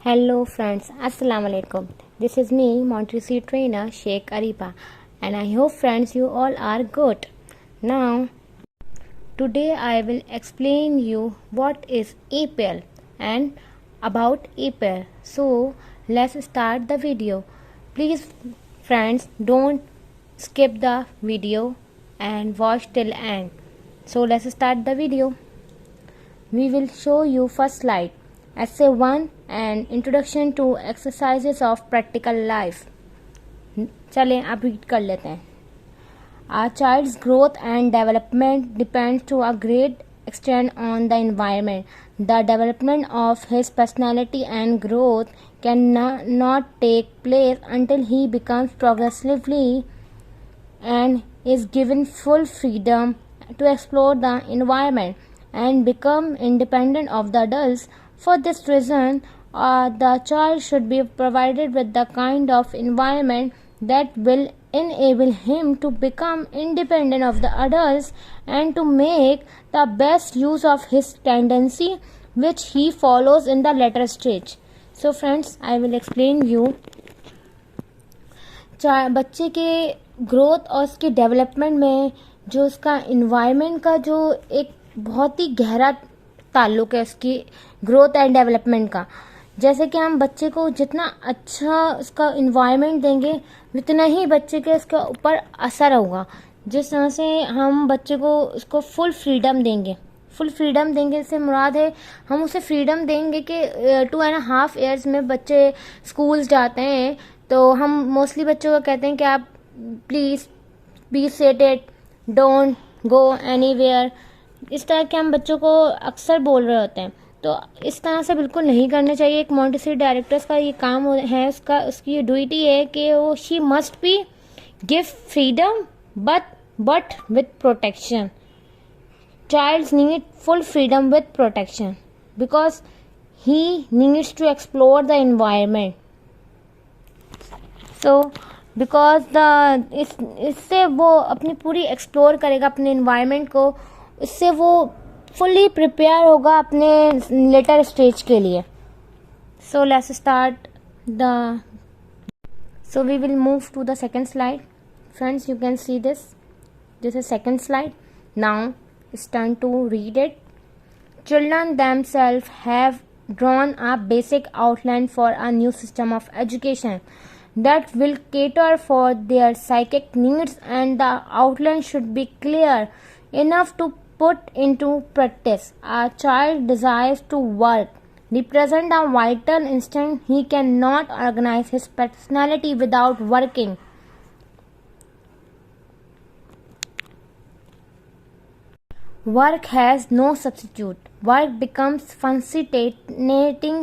Hello friends, Assalamu alaikum. This is me, Montessori trainer Sheikh Ariba, and I hope friends you all are good. Now, today I will explain you what is EPL and about EPL. So, let's start the video. Please friends, don't skip the video and watch till end. So, let's start the video. We will show you first slide. Essay 1 and Introduction to Exercises of Practical Life. चलें अब read कर लेते हैं. Our child's growth and development depends to a great extent on the environment. The development of his personality and growth cannot take place until he becomes progressively and is given full freedom to explore the environment and become independent of the adults. For this reason, the child should be provided with the kind of environment that will enable him to become independent of the adults and to make the best use of his tendency which he follows in the later stage. So friends, I will explain you बच्चे के growth और उसके development में जो उसका environment का जो एक बहुत ही गहरा ताल्लुक है उसकी ग्रोथ एंड डेवलपमेंट का. जैसे कि हम बच्चे को जितना अच्छा उसका इन्वायरमेंट देंगे उतना ही बच्चे के उसके ऊपर असर होगा. जिस तरह से हम बच्चे को उसको फुल फ्रीडम देंगे से मुराद है हम उसे फ्रीडम देंगे कि 2.5 ईयर्स में बच्चे स्कूल्स जाते हैं तो हम मोस्टली बच्चों को कहते हैं कि आप please be settled, don't go anywhere. इस तरह के हम बच्चों को अक्सर बोल रहे होते हैं. तो इस तरह से बिल्कुल नहीं करना चाहिए. एक मॉन्टेसरी डायरेक्टर्स का ये काम है, उसकी ये ड्यूटी है कि वो she must be give freedom but with protection. Childs need full freedom with protection because he needs to explore the environment. So because इससे वो अपनी पूरी एक्सप्लोर करेगा अपने एनवायरनमेंट को. इससे वो फुली प्रिपेयर होगा अपने लेटर स्टेज के लिए. So let's start the so we will move to the second slide. Friends, you can see this is second slide. Now it's turn to read it. Children themselves have drawn a basic outline for a new system of education that will cater for their psychic needs, and the outline should be clear enough to put into practice. A child desires to work represent a vital instinct. He cannot organize his personality without working. Work has no substitute. Work becomes fascinating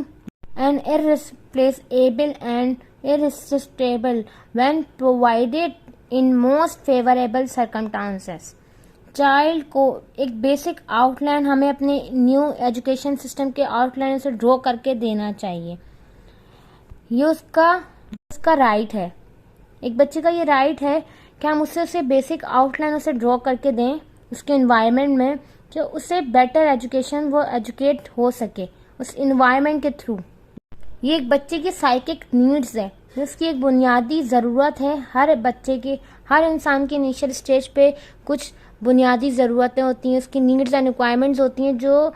and irreplaceable and irresistible when provided in most favorable circumstances. Child को एक basic outline हमें अपने new education system के outline से draw करके देना चाहिए. ये उसका राइट है. एक बच्चे का ये राइट है कि हम उसे बेसिक आउटलाइन उसे ड्रॉ करके दें उसके इन्वायरमेंट में, जो उससे बेटर एजुकेशन वो एजुकेट हो सके उस इन्वायरमेंट के थ्रू. ये एक बच्चे की साइकिक नीड्स है, जिसकी एक बुनियादी ज़रूरत है. हर बच्चे की, हर इंसान की इनिशियल स्टेज पे कुछ बुनियादी ज़रूरतें होती हैं, उसकी नीड्स एंड रिक्वायरमेंट्स होती हैं. जो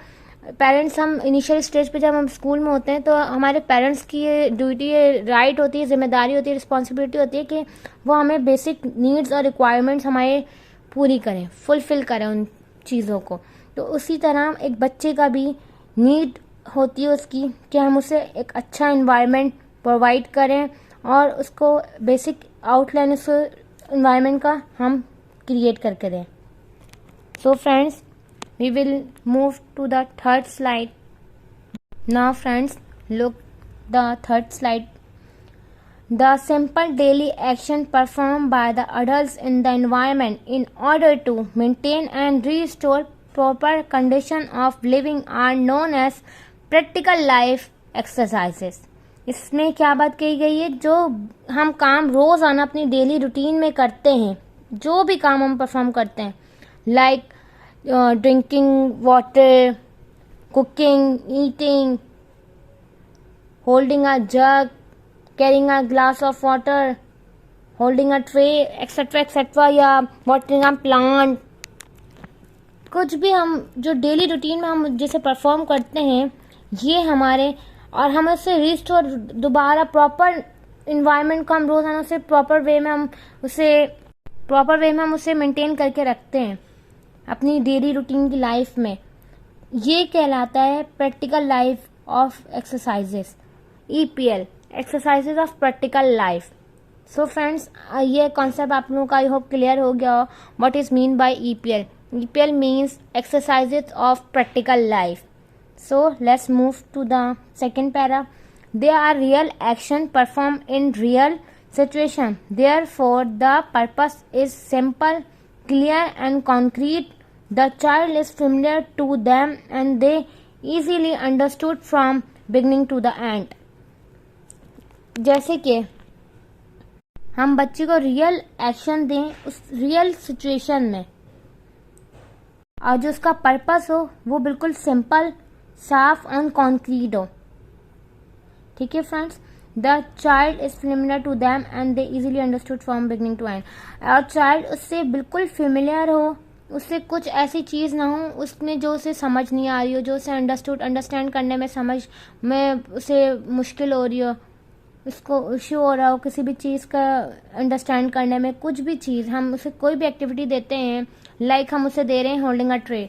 पेरेंट्स, हम इनिशियल स्टेज पे जब हम स्कूल में होते हैं तो हमारे पेरेंट्स की ये ड्यूटी है, राइट होती है, जिम्मेदारी होती है, रिस्पॉन्सिबिलिटी होती है कि वो हमें बेसिक नीड्स और रिक्वायरमेंट्स हमारे पूरी करें, फुलफिल करें उन चीज़ों को. तो उसी तरह एक बच्चे का भी नीड होती है उसकी कि हम उसे एक अच्छा इन्वायरमेंट प्रोवाइड करें और उसको बेसिक आउटलाइन उस इन्वायरमेंट का हम क्रिएट करके दें. So friends, we will move to the third slide. Now friends, look the third slide. The simple daily action performed by the adults in the environment in order to maintain and restore proper condition of living are known as practical life exercises. इसमें क्या बात कही गई है? जो हम काम रोज़ाना अपनी डेली रूटीन में करते हैं, जो भी काम हम परफॉर्म करते हैं, like drinking water, cooking, eating, holding a jug, carrying a glass of water, holding a tray, etc etc, या watering a plant, कुछ भी हम जो डेली रूटीन में हम जैसे परफॉर्म करते हैं ये हमारे, और हम उससे रिस्टोर दोबारा प्रॉपर इन्वायरमेंट को हम रोजाना उसे प्रॉपर वे में हम उसे मेंटेन करके रखते हैं अपनी डेली रूटीन की लाइफ में। ये कहलाता है practical life of exercises, EPL, exercises of practical life. So friends, ये कॉन्सेप्ट आप लोगों का आई होप क्लियर हो गया हो what is mean by EPL। EPL means exercises of practical life. So let's move to the second para. They are real action performed in real situation. Therefore, the purpose is simple, clear and concrete. The child is familiar to them and they easily understood from beginning to the end. जैसे कि हम बच्चे को real action दें उस real situation में, और जो उसका पर्पस हो वो बिल्कुल सिंपल, साफ एंड कॉन्क्रीट हो। ठीक है friends, the child is familiar to them and they easily understood from beginning to end. और चाइल्ड उससे बिल्कुल फेमिलियर हो, उससे कुछ ऐसी चीज़ ना हो उसमें जो उसे समझ नहीं आ रही हो, जो उसे अंडरस्टैंड करने में समझ में उसे मुश्किल हो रही हो, उसको इश्यू हो रहा हो किसी भी चीज़ का अंडरस्टैंड करने में। कुछ भी चीज़ हम उसे कोई भी एक्टिविटी देते हैं, लाइक हम उसे दे रहे हैं होल्डिंग अ ट्रे।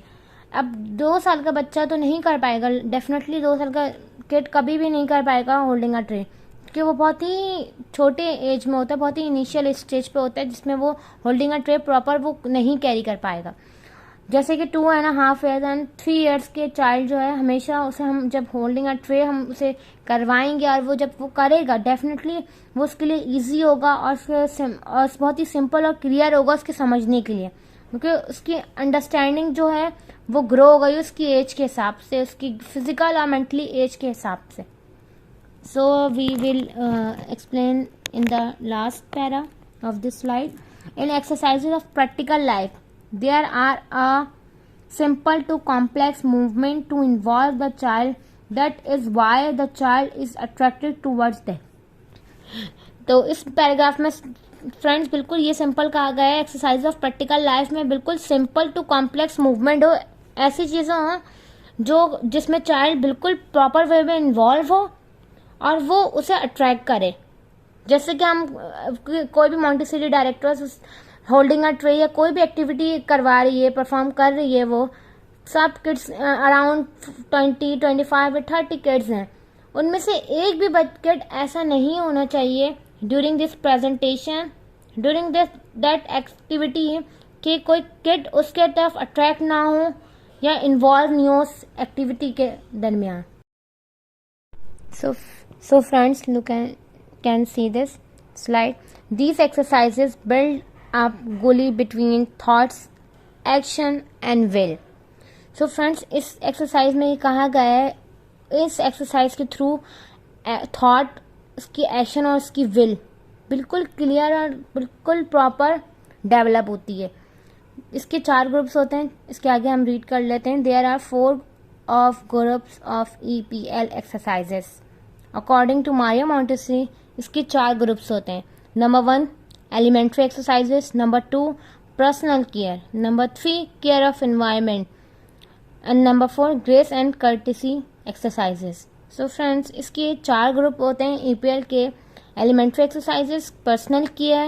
अब 2 साल का बच्चा तो नहीं कर पाएगा, डेफिनेटली 2 साल का किड कभी भी नहीं कर पाएगा होल्डिंग अ ट्रे, क्योंकि वो बहुत ही छोटे एज में होता है, बहुत ही इनिशियल स्टेज पे होता है जिसमें वो होल्डिंग अ ट्रे प्रॉपर वो नहीं कैरी कर पाएगा। जैसे कि 2.5 ईयर्स एंड 3 ईयर्स के चाइल्ड जो है, हमेशा उसे हम जब होल्डिंग अ ट्रे हम उसे करवाएंगे और वो जब वो करेगा डेफिनेटली वो उसके लिए इजी होगा और बहुत ही सिंपल और क्लियर होगा उसके समझने के लिए, क्योंकि उसकी अंडरस्टैंडिंग जो है वो ग्रो हो गई उसकी एज के हिसाब से, उसकी फिजिकल और मेंटली एज के हिसाब से। So we will explain in the last para of this slide. In exercises of practical life there are a simple to complex movement to involve the child, that is why the child is attracted towards them। तो इस paragraph में friends बिल्कुल ये simple कहा गया है, exercise of practical life में बिल्कुल सिंपल टू कॉम्प्लेक्स मूवमेंट हो, ऐसी चीज़ें हों जो जिसमें चाइल्ड बिल्कुल प्रॉपर वे में इन्वॉल्व हो और वो उसे अट्रैक्ट करे। जैसे कि हम कोई भी Montessori directors holding a tray या कोई भी एक्टिविटी करवा रही है, परफॉर्म कर रही है, वो सब किड्स अराउंड 20, 25 या 30 किड्स हैं, उनमें से एक भी किड ऐसा नहीं होना चाहिए during this presentation, during that activity कि कोई किड उसके तरफ अट्रैक्ट ना हो या इन्वॉल्व नहीं हो उस एक्टिविटी के दरमियान। So friends, you can see this slide. These exercises build up gully between thoughts, action and will. So friends, इस एक्सरसाइज में ये कहा गया है, इस एक्सरसाइज के थ्रू थॉट, उसकी एक्शन और उसकी विल बिल्कुल क्लियर और बिल्कुल प्रॉपर डेवलप होती है। इसके 4 ग्रुप्स होते हैं, इसके आगे हम रीड कर लेते हैं। There are 4 of groups of EPL exercises according to Maria Montessori. इसके 4 ग्रुप्स होते हैं। Number 1 elementary exercises, number 2 personal care, number 3 care of environment and number 4 grace and courtesy exercises। So friends, इसके 4 group होते हैं EPL के, elementary exercises, personal care,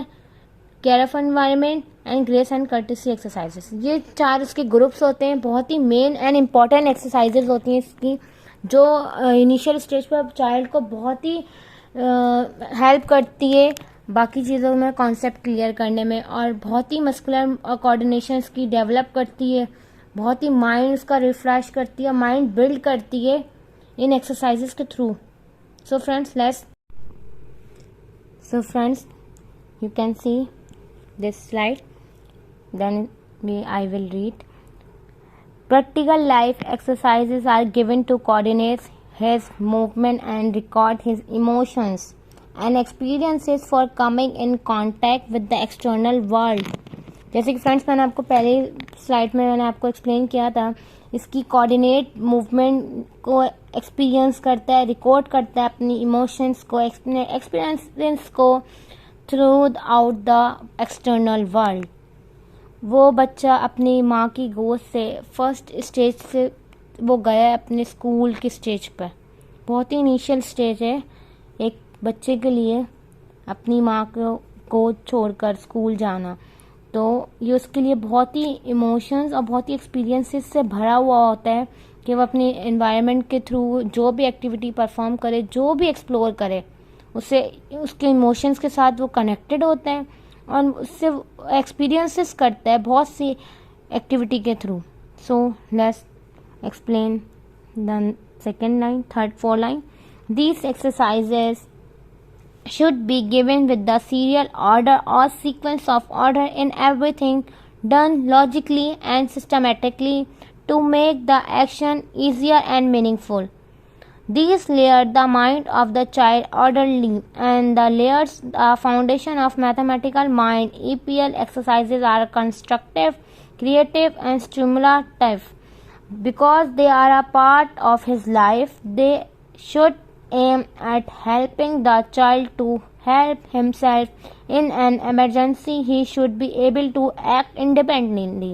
care of environment and grace and courtesy exercises। ये 4 इसके groups होते हैं, बहुत ही main and important exercises होती हैं इसकी, जो इनिशियल स्टेज पर चाइल्ड को बहुत ही हेल्प करती है बाकी चीज़ों में कॉन्सेप्ट क्लियर करने में, और बहुत ही मस्कुलर कोऑर्डिनेशन इसकी डेवलप करती है, बहुत ही माइंड उसका रिफ्रेश करती है, माइंड बिल्ड करती है इन एक्सरसाइजेस के through. So friends you can see this slide, then I will read. Practical life exercises are given to coordinate his movement and record his emotions and experiences for coming in contact with the external world। जैसे कि friends मैंने आपको पहले slide में मैंने आपको explain किया था, इसकी कोऑर्डिनेट मूवमेंट को एक्सपीरियंस करता है, रिकॉर्ड करता है अपनी इमोशंस को, एक्सपीरियंस को through out the external world. वो बच्चा अपनी माँ की गोद से फर्स्ट स्टेज से वो गया है अपने स्कूल की स्टेज पर। बहुत ही इनिशियल स्टेज है एक बच्चे के लिए अपनी माँ को गोद छोड़कर स्कूल जाना। तो ये उसके लिए बहुत ही इमोशंस और बहुत ही एक्सपीरियंसेस से भरा हुआ होता है कि वो अपने एनवायरनमेंट के थ्रू जो भी एक्टिविटी परफॉर्म करे, जो भी एक्सप्लोर करे, उससे उसके इमोशंस के साथ वो कनेक्टेड होता है और उससे एक्सपीरियंसेस करता है बहुत सी एक्टिविटी के through. So let's explain the second line, third, fourth line. These exercises should be given with the serial order or sequence of order in everything done logically and systematically to make the action easier and meaningful. These layer the mind of the child orderly and the layers the foundation of mathematical mind. EPL exercises are constructive, creative and stimulative because they are a part of his life. They should aim at helping the child to help himself in an emergency. He should be able to act independently.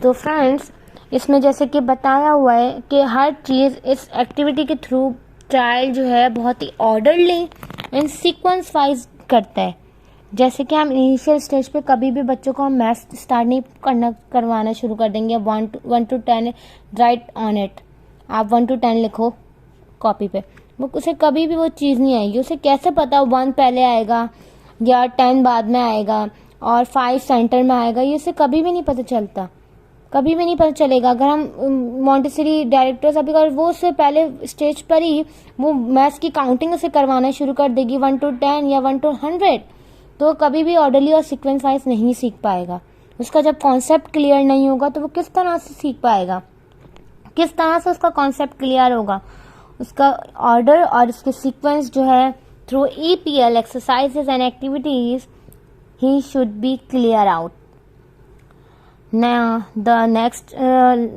तो friends, इसमें जैसे कि बताया हुआ है कि हर चीज़ इस activity के थ्रू चाइल्ड जो है बहुत ही ऑर्डरली एंड सीक्वेंस वाइज करता है। जैसे कि हम इनिशियल स्टेज पे कभी भी बच्चों को हम मैथ्स स्टार्ट नहीं करवाना शुरू कर देंगे 1 to 10 राइट ऑन इट, आप 1 to 10 लिखो कॉपी पे, वो उसे कभी भी वो चीज़ नहीं आएगी। उसे कैसे पता 1 पहले आएगा या 10 बाद में आएगा और 5 सेंटर में आएगा, ये उसे कभी भी नहीं पता चलता, कभी भी नहीं पता चलेगा। अगर हम मॉन्टेसरी डायरेक्टर्स अभी अगर वो उससे पहले स्टेज पर ही वो मैथ्स की काउंटिंग उसे करवाना शुरू कर देगी 1 to 10 या 1 to 100, तो कभी भी ऑर्डरली और सीक्वेंस वाइज नहीं सीख पाएगा। उसका जब कॉन्सेप्ट क्लियर नहीं होगा तो वो किस तरह से सीख पाएगा, किस तरह से उसका कॉन्सेप्ट क्लियर होगा। उसका ऑर्डर और उसके सीक्वेंस जो है through EPL exercises and activities he should be clear out. The next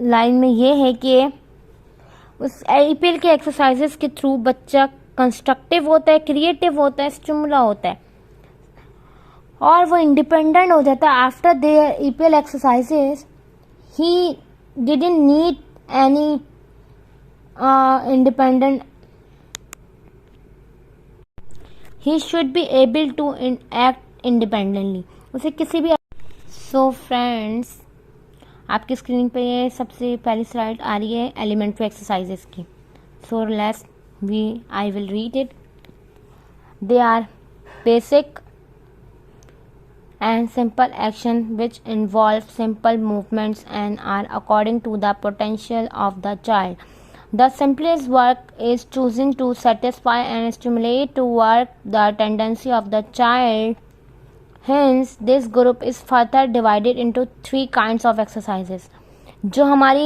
line में ये है कि उस EPL के एक्सरसाइजेस के थ्रू बच्चा कंस्ट्रक्टिव होता है, क्रिएटिव होता है, स्टिमुला होता है और वो इंडिपेंडेंट हो जाता है। After the EPL exercises he didn't need any independent. He should be able to act independently. उसे किसी भी So friends, आपकी स्क्रीन पे ये सबसे पहली स्लाइड आ रही है एलिमेंट्री एक्सरसाइजेस की। So let's I will read it. They are basic and simple action which involve simple movements and are according to the potential of the child. The simplest work is choosing to satisfy and stimulate to work the tendency of the child. Hence, this group is further divided into 3 kinds of exercises. जो हमारी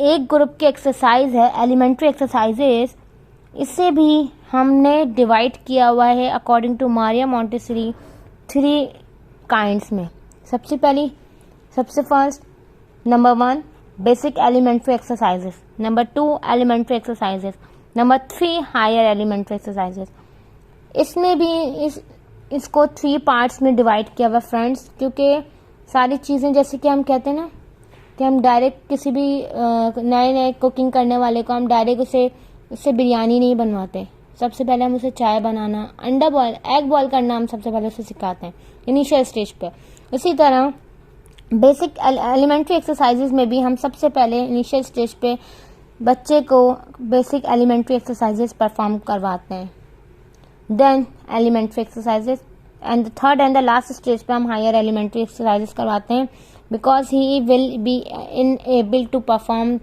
एक group की exercise है elementary exercises, इसे भी हमने divide किया हुआ है according to Maria Montessori 3 kinds में। सबसे first, number 1 basic elementary exercises, number 2 elementary exercises, number 3 higher elementary exercises. इसमें भी इसको 3 पार्ट्स में डिवाइड किया हुआ फ्रेंड्स, क्योंकि सारी चीज़ें जैसे कि हम कहते हैं ना कि हम डायरेक्ट किसी भी नए कुकिंग करने वाले को हम डायरेक्ट उससे बिरयानी नहीं बनवाते। सबसे पहले हम उसे चाय बनाना, अंडा बॉयल, एग बॉयल करना हम सबसे पहले उसे सिखाते हैं इनिशियल स्टेज पे। उसी तरह बेसिक एलिमेंट्री एक्सरसाइजेज में भी हम सबसे पहले इनिशियल स्टेज पे बच्चे को बेसिक एलिमेंट्री एक्सरसाइजेज परफॉर्म करवाते हैं, then elementary exercises and the third and the last stage पे हम हायर एलिमेंट्री एक्सरसाइजेज करवाते हैं because he will be able to perform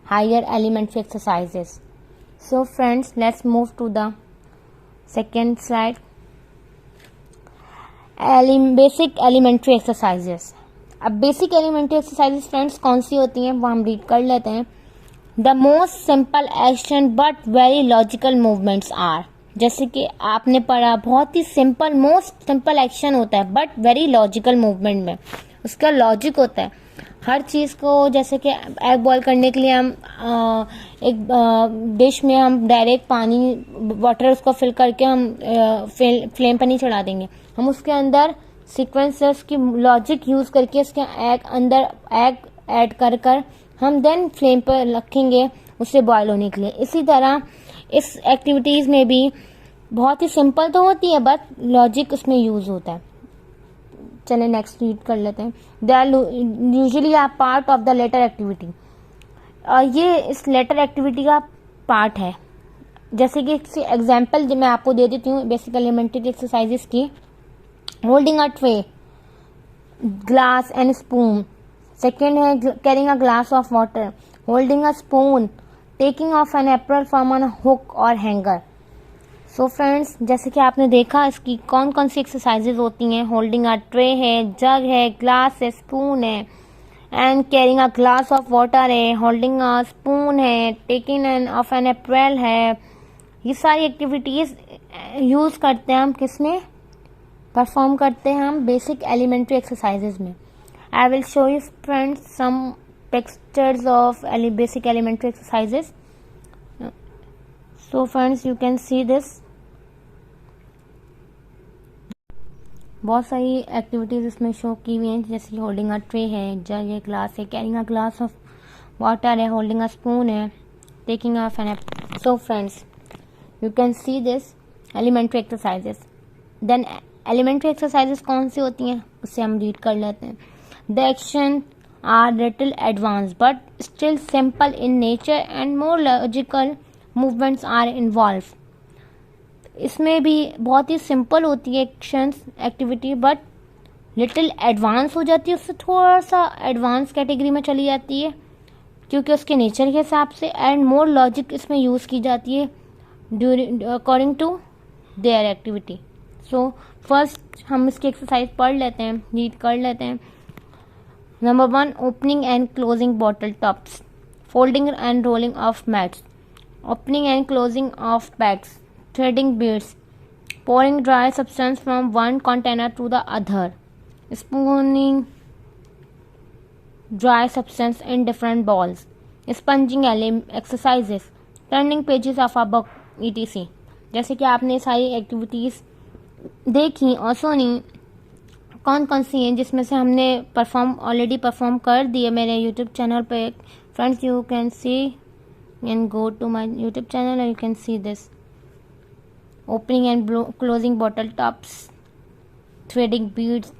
higher elementary exercises. So friends, let's move to the second slide. Basic elementary exercises. अब basic elementary exercises friends कौन सी होती हैं वो हम रीड कर लेते हैं। The most simple action but very logical movements are, जैसे कि आपने पढ़ा बहुत ही सिंपल, मोस्ट सिंपल एक्शन होता है बट वेरी लॉजिकल मूवमेंट में उसका लॉजिक होता है। हर चीज़ को, जैसे कि एग बॉईल करने के लिए हम एक डिश में हम डायरेक्ट पानी वाटर उसको फिल करके हम फ्लेम पर नहीं चढ़ा देंगे, हम उसके अंदर सीक्वेंसेस की लॉजिक यूज़ करके उसके अंदर एग ऐड कर कर हम देन फ्लेम पर रखेंगे उसे बॉयल होने के लिए। इसी तरह इस एक्टिविटीज़ में भी बहुत ही सिंपल तो होती है बट लॉजिक उसमें यूज़ होता है। चलिए नेक्स्ट रीड कर लेते हैं। They are usually are part of the later activity. ये इस लेटर एक्टिविटी का पार्ट है। जैसे कि एग्जाम्पल मैं आपको दे देती हूँ बेसिक एलिमेंट्री एक्सरसाइजेस की। Holding a tray, glass and spoon. Second है carrying a glass of water, holding a spoon, taking of an apple from an hook or hanger. So friends, जैसे कि आपने देखा इसकी कौन कौन सी एक्सरसाइजेज होती हैं। होल्डिंग अ ट्रे है, जग है, ग्लास है, स्पून है, and carrying a glass of water है, होल्डिंग अ स्पून है, taking an of an apple है। ये सारी एक्टिविटीज यूज करते हैं हम किसमें, परफॉर्म करते हैं हम बेसिक एलिमेंट्री एक्सरसाइजेज में। I will show you friends some pictures of basic elementary exercises. So friends, you can see this. बहुत सारी एक्टिविटीज इसमें शो की हुई हैं, जैसे होल्डिंग अ ट्रे है, जग है, ग्लास है, carrying a glass of water है, होल्डिंग अ स्पून है, taking of an apple. So friends, you can see this elementary exercises. Then elementary exercises कौन सी होती हैं उससे हम रीड कर लेते हैं। The action are little advance but still simple in nature and more logical movements are involve. इसमें भी बहुत ही सिंपल होती है actions activity but little advance हो जाती है, उससे थोड़ा सा एडवांस कैटेगरी में चली जाती है क्योंकि उसके नेचर के हिसाब से, एंड मोर लॉजिक इसमें यूज़ की जाती है during according to their activity. So first हम इसकी एक्सरसाइज पढ़ लेते हैं, रीड कर लेते हैं। Number 1, opening and closing bottle tops, folding and rolling of mats, opening and closing of bags, threading beads, pouring dry substance from one container to the other, spooning dry substance in different bowls, sponging exercises, turning pages of a book, etc. जैसे कि आपने सारी activities देखी और सुनी, कौन कौन सी हैं जिसमें से हमने ऑलरेडी परफॉर्म कर दिए मेरे यूट्यूब चैनल पे। Friends, you can C and go to my YouTube channel and you can see this. Opening and closing bottle tops, threading beads,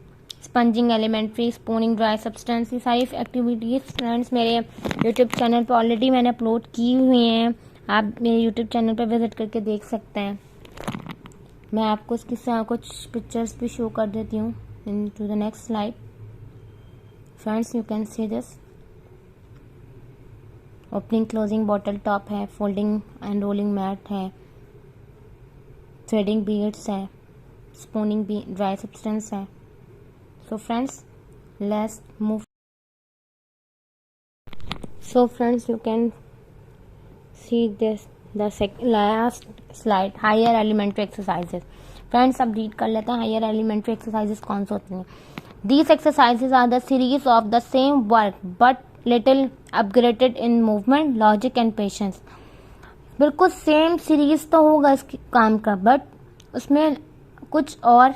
sponging elementary, spooning dry substance। ये सारी activities friends मेरे YouTube channel पर already मैंने upload की हुई हैं, आप मेरे YouTube चैनल पर विजिट करके देख सकते हैं। मैं आपको इसकी कुछ पिक्चर्स भी शो कर देती हूँ into the next slide. Friends, you can see this. Opening closing bottle top है, फोल्डिंग एंड रोलिंग मैट है, थ्रेडिंग बीड्स है, स्पूनिंग ड्राई सब्सटेंस है। So friends, let's move. So friends, you can see this the last slide, higher elementary exercises. Friends, अब read कर लेते हैं higher elementary exercises कौन से होती हैं। These exercises are the series of the same work but little upgraded in movement, logic and patience. बिल्कुल same series तो होगा इसके काम का बट उसमें कुछ और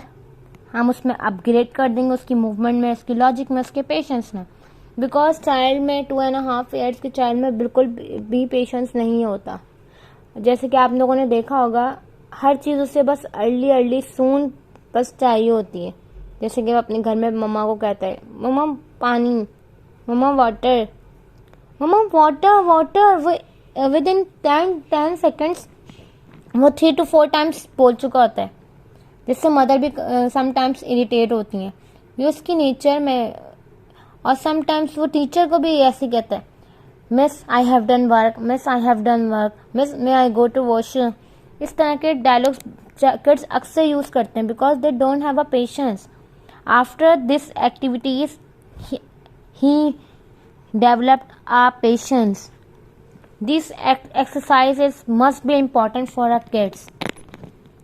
हम उसमें अपग्रेड कर देंगे उसकी मूवमेंट में, उसकी लॉजिक में, उसके पेशेंस में। बिकॉज चाइल्ड में 2.5 ईयर्स के चाइल्ड में बिल्कुल भी पेशेंस नहीं होता। जैसे कि आप लोगों ने देखा होगा, हर चीज़ उससे बस अर्ली सून बस चाहिए होती है। जैसे कि वो अपने घर में मम्मा को कहता है, मम्मा पानी, mamma water, mamma water, within 10 seconds वो 3 to 4 टाइम्स बोल चुका होता है, जिससे मदर भी समटाइम्स इरिटेट होती हैं। ये उसकी नेचर में, और समटाइम्स वो टीचर को भी ऐसे कहता है, miss I have done work, miss I have done work, miss may I go to washroom. इस तरह के डायलॉग्स किड्स अक्सर यूज करते हैं because they don't have a patience. After this activities he developed a patience. These exercises must be important for our kids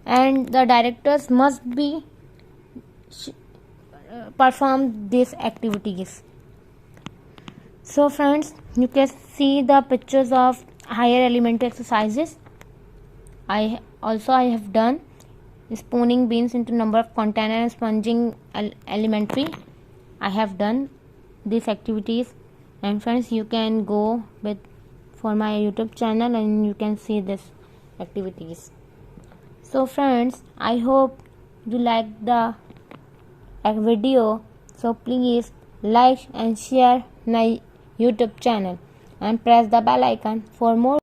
and the directors must be perform these activities. So friends, you can see the pictures of higher elementary exercises. I have done spooning beans into number of container and sponging elementary. I have done these activities, and friends, you can go with for my YouTube channel and you can see this activities. So friends, I hope you like the video. So please like and share my YouTube channel and press the bell icon for more